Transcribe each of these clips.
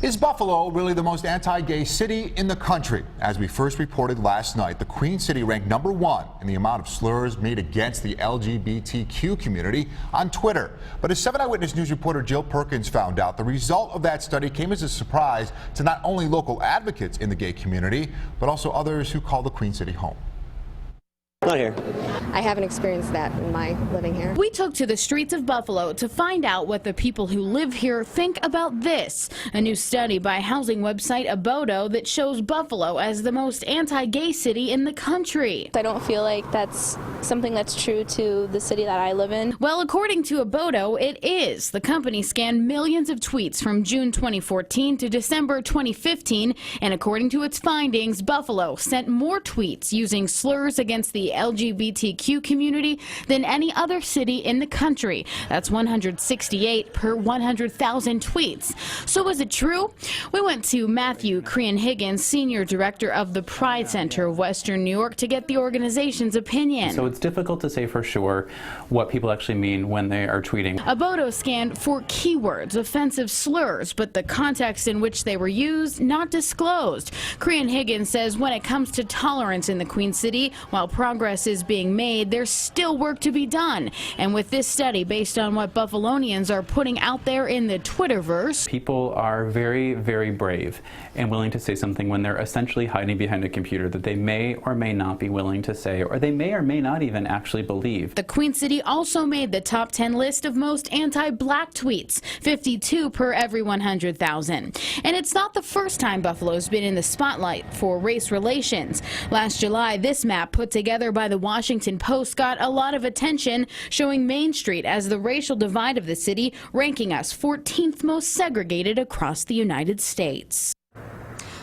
Is Buffalo really the most anti-gay city in the country? As we first reported last night, the Queen City ranked #1 in the amount of slurs made against the LGBTQ community on Twitter. But as 7 Eyewitness News reporter Jill Perkins found out, the result of that study came as a surprise to not only local advocates in the gay community, but also others who call the Queen City home. Not here. I haven't experienced that in my living here. We took to the streets of Buffalo to find out what the people who live here think about this. A new study by housing website Abodo that shows Buffalo as the most anti-gay city in the country. I don't feel like that's something that's true to the city that I live in. Well, according to Abodo, it is. The company scanned millions of tweets from June 2014 to December 2015, and according to its findings, Buffalo sent more tweets using slurs against the LGBTQ community than any other city in the country. That's 168 per 100,000 tweets. So is it true? We went to Matthew Crean-Higgins, Senior Director of the Pride Center of Western New York, to get the organization's opinion. So it's difficult to say for sure what people actually mean when they are tweeting. Abodo scanned for keywords, offensive slurs, but the context in which they were used, not disclosed. Crean-Higgins says when it comes to tolerance in the Queen City, while progress is being made, there's still work to be done. And with this study based on what Buffalonians are putting out there in the Twitterverse, people are very, very brave and willing to say something when they're essentially hiding behind a computer that they may or may not be willing to say, or they may or may not even actually believe. The Queen City also made the top 10 list of most anti-black tweets, 52 per every 100,000. And it's not the first time Buffalo's been in the spotlight for race relations. Last July, this map put together by the Washington Post got a lot of attention, showing Main Street as the racial divide of the city, ranking us 14th most segregated across the United States.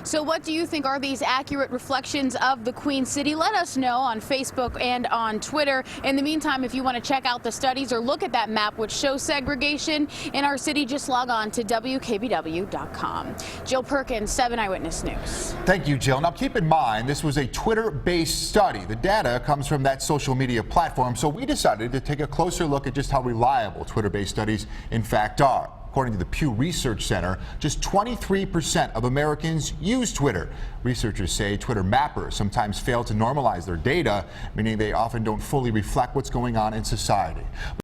So what do you think are these accurate reflections of the Queen City? Let us know on Facebook and on Twitter. In the meantime, if you want to check out the studies or look at that map which shows segregation in our city, just log on to WKBW.com. Jill Perkins, 7 Eyewitness News. Thank you, Jill. Now keep in mind, this was a Twitter-based study. The data comes from that social media platform, so we decided to take a closer look at just how reliable Twitter-based studies in fact are. According to the Pew Research Center, just 23% of Americans use Twitter. Researchers say Twitter mappers sometimes fail to normalize their data, meaning they often don't fully reflect what's going on in society.